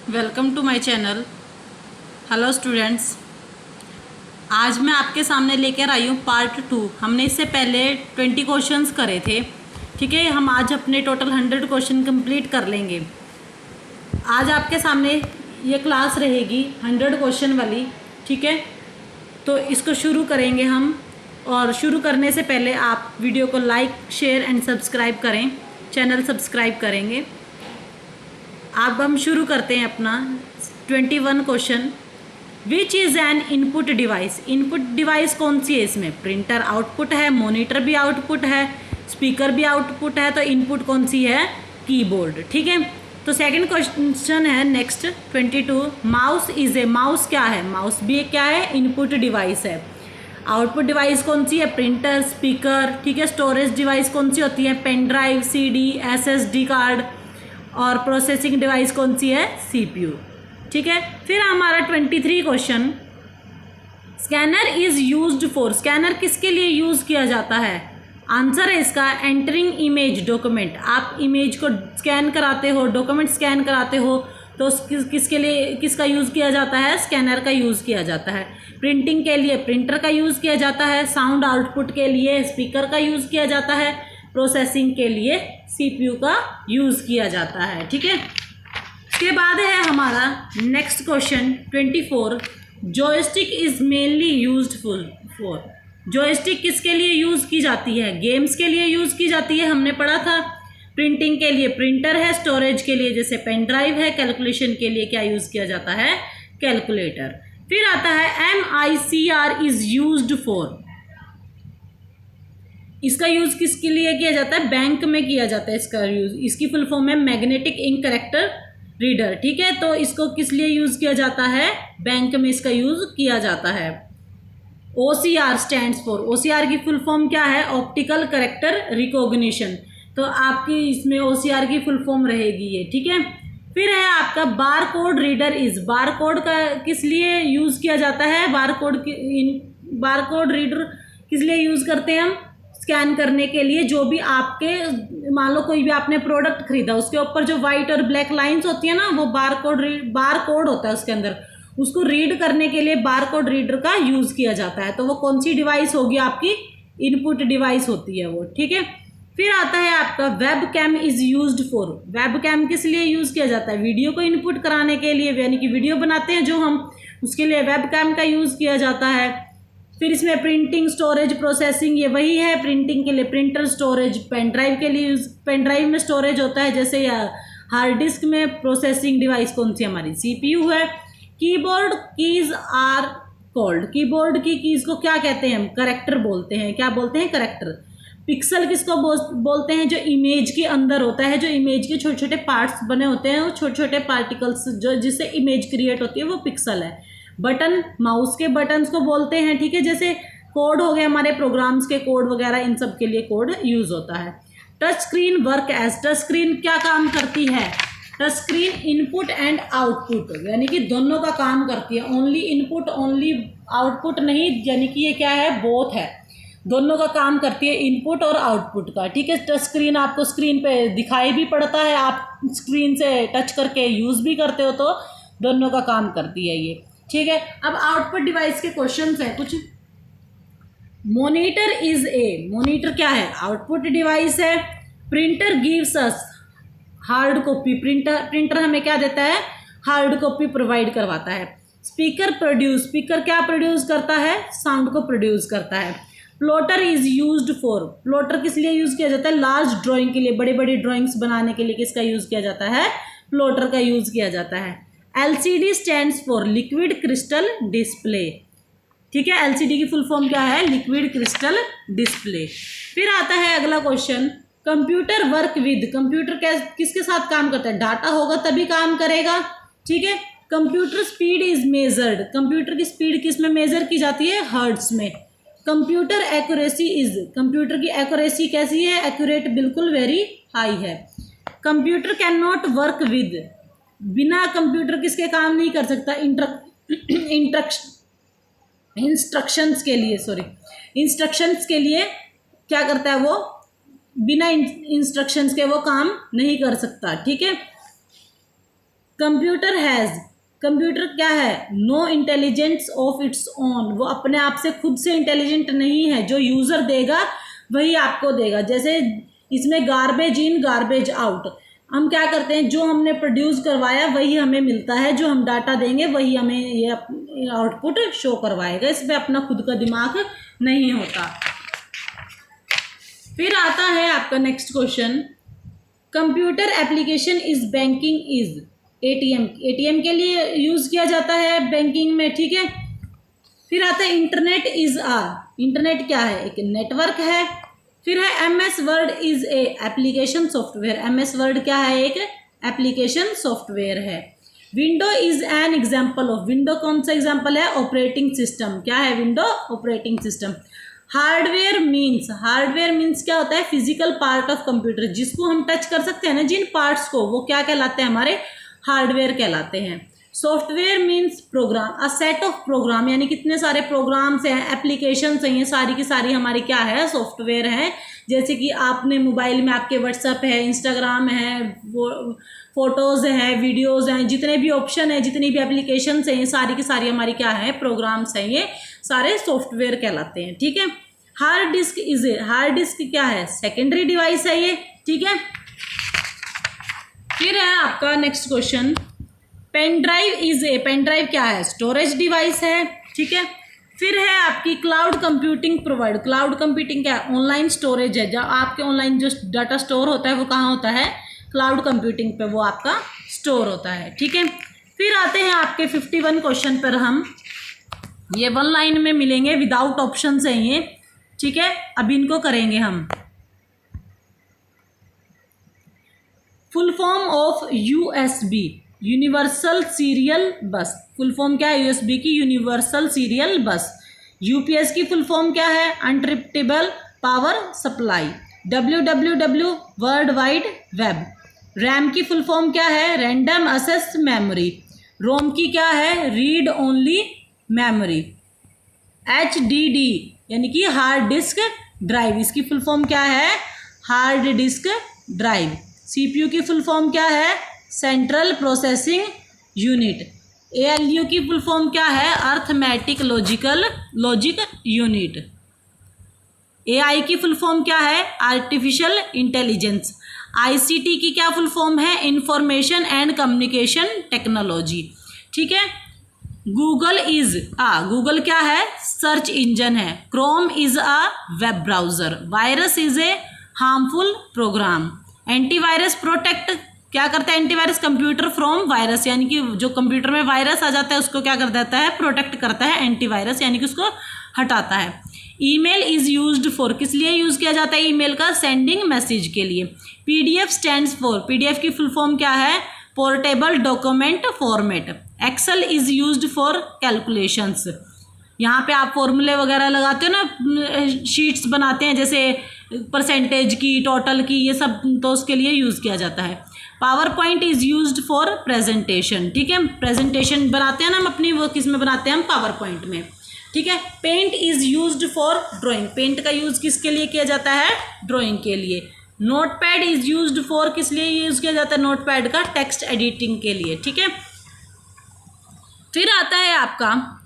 Welcome to my channel. Hello students, आज मैं आपके सामने लेकर आई हूँ पार्ट 2। हमने इससे पहले 20 क्वेश्चंस करे थे, ठीक है। हम आज अपने टोटल 100 क्वेश्चन कंप्लीट कर लेंगे। आज आपके सामने ये क्लास रहेगी 100 क्वेश्चन वाली, ठीक है। तो इसको शुरू करेंगे हम, और शुरू करने से पहले आप वीडियो को लाइक, शेयर एंड सब्सक्राइब करें। चैनल सब्सक्राइब करेंगे। अब हम शुरू करते हैं अपना 21 question. Which is an input device? Input device कौन सी है इसमें? प्रिंटर आउटपुट है, मॉनिटर भी आउटपुट है, स्पीकर भी आउटपुट है, तो इनपुट कौन सी है? कीबोर्ड, ठीक है। तो सेकंड क्वेश्चन है next 22। Mouse is a, mouse क्या है? माउस भी क्या है? इनपुट डिवाइस है। आउटपुट डिवाइस कौन सी है? प्रिंटर, स्पीकर, ठीक है। स्टोरेज डिवाइस कौन सी होती है? Pen drive, CD, SSD card. और प्रोसेसिंग डिवाइस कौन सी है? CPU, ठीक है। फिर हमारा 23 question, scanner is used for, scanner किसके लिए यूज़ किया जाता है? आंसर है इसका एंटरिंग इमेज डॉक्यूमेंट। आप इमेज को स्कैन कराते हो, डॉक्यूमेंट स्कैन कराते हो, तो किसके लिए, किसका यूज़ किया जाता है? स्कैनर का यूज़ किया जाता है। प्रिंटिंग के लिए प्रिंटर का यूज़ किया जाता है। साउंड आउटपुट के लिए स्पीकर का यूज़ किया जाता है। प्रोसेसिंग के लिए CPU का यूज़ किया जाता है, ठीक है। इसके बाद है हमारा next question 24। Joystick is mainly used for, joystick किसके लिए यूज़ की जाती है? गेम्स के लिए यूज़ की जाती है, हमने पढ़ा था। प्रिंटिंग के लिए प्रिंटर है, स्टोरेज के लिए जैसे पेन ड्राइव है, कैलकुलेशन के लिए क्या यूज़ किया जाता है? कैलकुलेटर। फिर आता है MICR इज़ यूज्ड फॉर, इसका यूज़ किसके लिए किया जाता है? बैंक में किया जाता है इसका यूज़। इसकी फुल फॉर्म है मैग्नेटिक इंक करेक्टर रीडर, ठीक है। तो इसको किस लिए यूज़ किया जाता है? बैंक में इसका यूज़ किया जाता है। OCR स्टैंड्स फॉर, OCR की फुल फॉर्म क्या है? Optical character recognition. तो आपकी इसमें OCR की फुल फॉर्म रहेगी ये, ठीक है। फिर है आपका bar code reader is, bar code का किस लिए यूज़ किया जाता है? बार कोड रीडर किस लिए यूज़ करते हैं हम? स्कैन करने के लिए। जो भी आपके, मान लो कोई भी आपने प्रोडक्ट खरीदा, उसके ऊपर जो वाइट और ब्लैक लाइंस होती है ना, वो बार कोड होता है उसके अंदर। उसको रीड करने के लिए बार कोड रीडर का यूज़ किया जाता है। तो वो कौन सी डिवाइस होगी? आपकी इनपुट डिवाइस होती है वो, ठीक है। फिर आता है आपका web cam is used for, web cam किस लिए यूज़ किया जाता है? वीडियो को इनपुट कराने के लिए, यानी कि वीडियो बनाते हैं जो हम, उसके लिए वेब कैम का यूज़ किया जाता है। फिर इसमें प्रिंटिंग, स्टोरेज, प्रोसेसिंग, ये वही है। प्रिंटिंग के लिए प्रिंटर, स्टोरेज पेन ड्राइव के लिए यूज, पेन ड्राइव में स्टोरेज होता है जैसे, या हार्ड डिस्क में। प्रोसेसिंग डिवाइस कौन सी? हमारी CPU है। Keyboard keys are called, keyboard की कीज को क्या कहते हैं हम? करेक्टर बोलते हैं। क्या बोलते हैं? करेक्टर। पिक्सल किसको बोलते हैं? जो इमेज के अंदर होता है, जो इमेज के छोटे छोटे पार्ट्स बने होते हैं, वो छोटे छोटे पार्टिकल्स जो जिससे इमेज क्रिएट होती है, वो पिक्सल है। बटन, माउस के बटन्स को बोलते हैं, ठीक है। जैसे कोड हो गए हमारे प्रोग्राम्स के कोड वगैरह, इन सब के लिए कोड यूज होता है। Touch screen work as, touch screen क्या काम करती है? Touch screen input and output, यानी कि दोनों का काम करती है। ओनली इनपुट, ओनली आउटपुट नहीं, यानी कि ये क्या है? बोथ है, दोनों का काम करती है, इनपुट और आउटपुट का, ठीक है। टच स्क्रीन आपको स्क्रीन पे दिखाई भी पड़ता है, आप स्क्रीन से टच करके यूज़ भी करते हो, तो दोनों का काम करती है ये, ठीक है। अब आउटपुट डिवाइस के क्वेश्चंस हैं कुछ। मॉनिटर इज ए, मॉनिटर क्या है? आउटपुट डिवाइस है। Printer gives us hard copy, printer हमें क्या देता है? हार्ड कॉपी प्रोवाइड करवाता है। स्पीकर प्रोड्यूस, स्पीकर क्या प्रोड्यूस करता है? साउंड को प्रोड्यूस करता है। Plotter is used for, plotter किस लिए यूज किया जाता है? लार्ज ड्राइंग के लिए, बड़ी बड़ी ड्राइंग्स बनाने के लिए किसका यूज किया जाता है? प्लॉटर का यूज किया जाता है। LCD stands for liquid crystal display, ठीक है। LCD की फुल फॉर्म क्या है? Liquid crystal display. फिर आता है अगला question, computer work with, computer किसके साथ काम करता है? डाटा होगा तभी काम करेगा, ठीक है। Computer speed is measured, computer की स्पीड किस में मेजर की जाती है? हर्ट्ज में। कंप्यूटर एक्यूरेसी इज, कंप्यूटर की एक्यूरेसी कैसी है? एक्यूरेट, बिल्कुल वेरी हाई है। Computer can not work with, बिना कंप्यूटर किसके काम नहीं कर सकता? इंस्ट्रक्शंस के लिए, सॉरी, इंस्ट्रक्शंस के लिए क्या करता है वो? बिना इंस्ट्रक्शंस के वो काम नहीं कर सकता, ठीक है। कंप्यूटर हैज़, कंप्यूटर क्या है, no intelligence of its own, वो अपने आप से खुद से इंटेलिजेंट नहीं है, जो यूज़र देगा वही आपको देगा। जैसे इसमें गार्बेज इन गार्बेज आउट, हम क्या करते हैं, जो हमने प्रोड्यूस करवाया वही हमें मिलता है, जो हम डाटा देंगे वही हमें ये आउटपुट शो करवाएगा, इसमें अपना खुद का दिमाग नहीं होता। फिर आता है आपका next question, computer application is banking is ATM, ATM के लिए यूज़ किया जाता है बैंकिंग में, ठीक है। फिर आता है इंटरनेट इज इंटरनेट क्या है, एक नेटवर्क है। फिर है MS word is a application software, MS word क्या है, एक एप्लीकेशन सॉफ्टवेयर है। Window is an example of, window कौन सा एग्जाम्पल है, ऑपरेटिंग सिस्टम, क्या है window, operating system. Hardware means क्या होता है, फिजिकल पार्ट ऑफ कंप्यूटर, जिसको हम टच कर सकते हैं ना, जिन पार्ट्स को, वो क्या कहलाते हैं, हमारे हार्डवेयर कहलाते हैं। Software means program, a set of program, यानी कितने सारे प्रोग्राम्स हैं, एप्लीकेशंस हैं, ये सारी की सारी हमारी क्या है, सॉफ्टवेयर है। जैसे कि आपने मोबाइल में आपके व्हाट्सएप है, इंस्टाग्राम है, वो फोटोज़ हैं, वीडियोज़ हैं, जितने भी ऑप्शन है, जितनी भी एप्लीकेशंस हैं, ये सारी की सारी हमारी क्या है, प्रोग्राम्स हैं, ये सारे सॉफ्टवेयर कहलाते हैं, ठीक है। Hard disk is a, hard disk क्या है, सेकेंडरी डिवाइस है ये, ठीक है। फिर है आपका next question, pen drive is a, pen drive क्या है, स्टोरेज डिवाइस है, ठीक है। फिर है आपकी cloud computing provide, cloud computing क्या है, ऑनलाइन स्टोरेज है, जब आपके ऑनलाइन जो डाटा स्टोर होता है वो कहाँ होता है, क्लाउड कंप्यूटिंग पे वो आपका स्टोर होता है, ठीक है। फिर आते हैं आपके 51 क्वेश्चन पर, हम ये 1 लाइन में मिलेंगे, विदाउट ऑप्शन है ये, ठीक है। अब इनको करेंगे हम। Full form of USB, universal serial bus, full form क्या है यूएसबी की, यूनिवर्सल सीरियल बस। यूपीएस की फुल फॉर्म क्या है, uninterruptible power supply. WWW world wide web. RAM की फुल फॉर्म क्या है, रैंडम एक्सेस मेमोरी। रोम की क्या है, रीड ओनली मेमोरी। एचडीडी यानी कि हार्ड डिस्क ड्राइव, इसकी फुल फॉर्म क्या है, हार्ड डिस्क ड्राइव। सीपीयू की फुल फॉर्म क्या है, सेंट्रल प्रोसेसिंग यूनिट। एएलयू की फुल फॉर्म क्या है, अर्थमेटिक लॉजिक यूनिट। एआई की फुल फॉर्म क्या है, आर्टिफिशियल इंटेलिजेंस। आईसीटी की क्या फुल फॉर्म है, इंफॉर्मेशन एंड कम्युनिकेशन टेक्नोलॉजी, ठीक है। गूगल इज गूगल क्या है, सर्च इंजन है। Chrome is a web browser. Virus is a harmful programme. Antivirus protect क्या करता है, एंटीवायरस कंप्यूटर फ्रॉम वायरस, यानी कि जो कंप्यूटर में वायरस आ जाता है उसको क्या कर देता है, प्रोटेक्ट करता है एंटीवायरस, यानी कि उसको हटाता है। ईमेल इज यूज्ड फॉर, किस लिए यूज किया जाता है ईमेल का, सेंडिंग मैसेज के लिए। पीडीएफ स्टैंड्स फॉर, पीडीएफ की फुल फॉर्म क्या है, portable document format. Excel is used for calculations, यहाँ पे आप फॉर्मूले वगैरह लगाते हो ना, शीट्स बनाते हैं जैसे परसेंटेज की, टोटल की, ये सब तो उसके लिए यूज़ किया जाता है। Power point is used for presentation, ठीक है, प्रेजेंटेशन बनाते हैं ना हम अपनी, वो किस में बनाते हैं हम, पावर पॉइंट में, ठीक है। Paint is used for drawing, paint का यूज़ किसके लिए किया जाता है, ड्राइंग के लिए। नोटपैड इज़ यूज्ड फॉर, किस लिए यूज़ किया जाता है नोटपैड का, टेक्स्ट एडिटिंग के लिए, ठीक है। फिर आता है आपका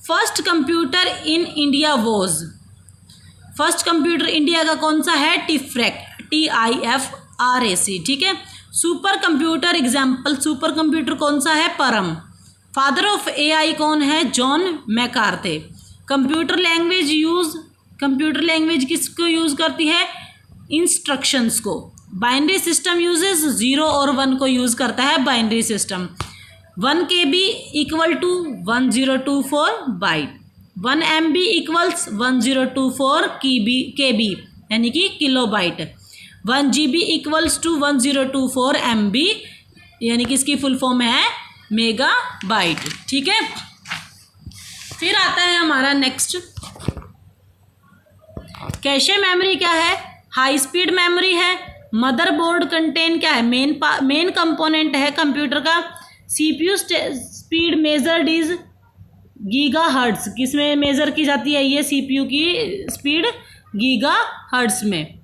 first computer in India was, first computer India का कौन सा है, टिफ्रैक, TIFRAC, ठीक है। Super computer example, super computer कौन सा है, परम। फादर ऑफ AI कौन है, John मैकार्थे। Computer language use, computer language किसको यूज करती है, इंस्ट्रक्शंस को। बाइनरी सिस्टम यूजेस 0 और 1 को यूज करता है binary system. 1 KB equal to 1024 byte. 1 MB equals 1024 KB यानी कि kilo byte. 1 GB equals to 1024 MB यानी कि इसकी फुल फॉर्म है मेगा बाइट, ठीक है। फिर आता है हमारा नेक्स्ट, कैशे मेमोरी क्या है, हाई स्पीड मेमोरी है। मदरबोर्ड कंटेन क्या है, मेन कंपोनेंट है कंप्यूटर का। CPU speed measured is gigahertz, किस में मेज़र की जाती है ये CPU की स्पीड, गीगाहर्ट्ज में।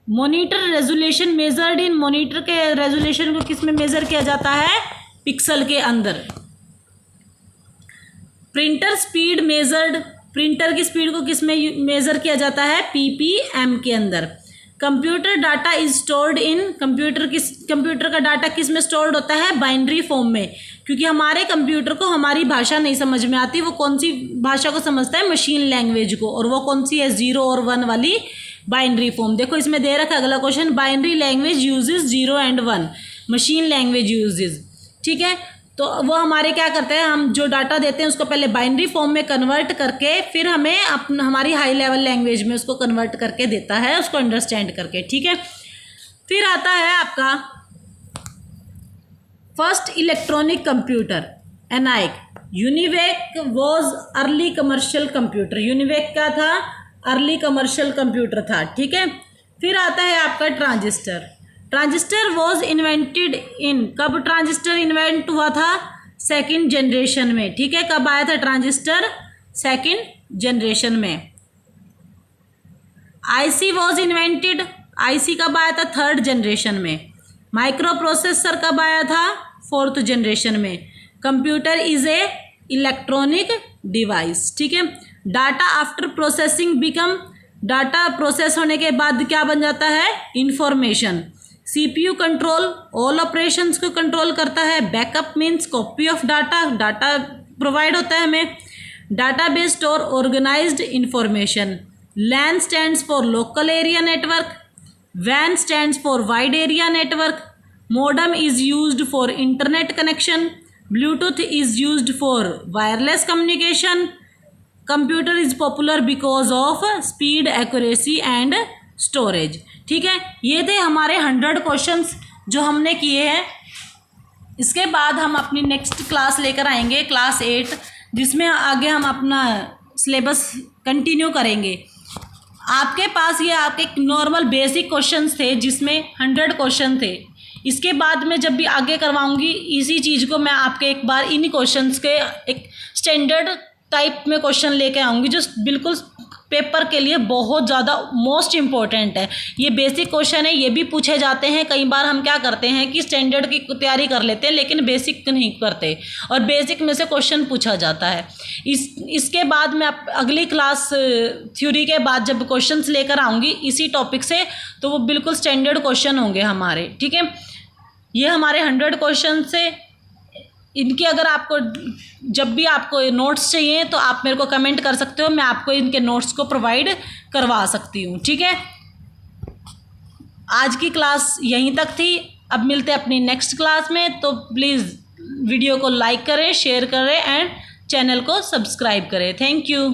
Monitor resolution measured in, monitor के रेजोल्यूशन को किस में मेजर किया जाता है? पिक्सल के अंदर। प्रिंटर स्पीड मेजर्ड, प्रिंटर की स्पीड को किस में मेजर किया जाता है? पीपीएम के अंदर। Computer data is stored in, computer का डाटा किस में स्टोर्ड होता है? बाइनरी फॉर्म में, क्योंकि हमारे कंप्यूटर को हमारी भाषा नहीं समझ में आती, वो कौन सी भाषा को समझता है? मशीन लैंग्वेज को, और वो कौन सी है? 0 और 1 वाली बाइनरी फॉर्म। देखो इसमें दे रखा है अगला question, binary language uses 0 and 1, machine language uses, ठीक है। तो वो हमारे क्या करते हैं, हम जो डाटा देते हैं उसको पहले बाइनरी फॉर्म में कन्वर्ट करके फिर हमें हमारी हाई लेवल लैंग्वेज में उसको कन्वर्ट करके देता है, उसको अंडरस्टैंड करके, ठीक है। फिर आता है आपका first electronic computer, ENIAC. UNIVAC was early commercial computer, UNIVAC क्या था? अर्ली कमर्शियल कंप्यूटर था, ठीक है। फिर आता है आपका transistor. Transistor was invented in, कब ट्रांजिस्टर इन्वेंट हुआ था? सेकंड जनरेशन में, ठीक है। कब आया था ट्रांजिस्टर? सेकंड जनरेशन में। आईसी वॉज इन्वेंटेड, आईसी कब आया था? थर्ड जनरेशन में। माइक्रो प्रोसेसर कब आया था? फोर्थ जनरेशन में। Computer is a electronic device, ठीक है। Data after processing become, data process होने के बाद क्या बन जाता है? Information. CPU control all operations को कंट्रोल करता है। Backup means copy of data, data provide होता है हमें। Database store organised information. LAN stands for local area network, वैन stands for wide area network. Modem is used for internet connection. Bluetooth is used for wireless communication. Computer is popular because of speed, accuracy and storage, ठीक है। ये थे हमारे 100 questions जो हमने किए हैं। इसके बाद हम अपनी नेक्स्ट क्लास लेकर आएंगे, क्लास 8, जिसमें आगे हम अपना सिलेबस कंटिन्यू करेंगे। आपके पास ये आपके नॉर्मल बेसिक क्वेश्चंस थे जिसमें 100 क्वेश्चन थे। इसके बाद में जब भी आगे करवाऊंगी इसी चीज़ को मैं आपके एक बार इन क्वेश्चंस के एक स्टैंडर्ड टाइप में क्वेश्चन लेके आऊँगी जो बिल्कुल पेपर के लिए बहुत ज़्यादा मोस्ट इम्पॉर्टेंट है। ये बेसिक क्वेश्चन है, ये भी पूछे जाते हैं। कई बार हम क्या करते हैं कि स्टैंडर्ड की तैयारी कर लेते हैं लेकिन बेसिक नहीं करते, और बेसिक में से क्वेश्चन पूछा जाता है। इसके बाद मैं अगली क्लास थ्योरी के बाद जब क्वेश्चंस लेकर आऊँगी इसी टॉपिक से, तो वो बिल्कुल स्टैंडर्ड क्वेश्चन होंगे हमारे, ठीक है। ये हमारे 100 क्वेश्चन से, इनकी अगर आपको जब भी आपको नोट्स चाहिए तो आप मेरे को कमेंट कर सकते हो, मैं आपको इनके नोट्स को प्रोवाइड करवा सकती हूँ, ठीक है। आज की क्लास यहीं तक थी, अब मिलते हैं अपनी नेक्स्ट क्लास में। तो प्लीज़ वीडियो को लाइक करें, शेयर करें एंड चैनल को सब्सक्राइब करें। Thank you.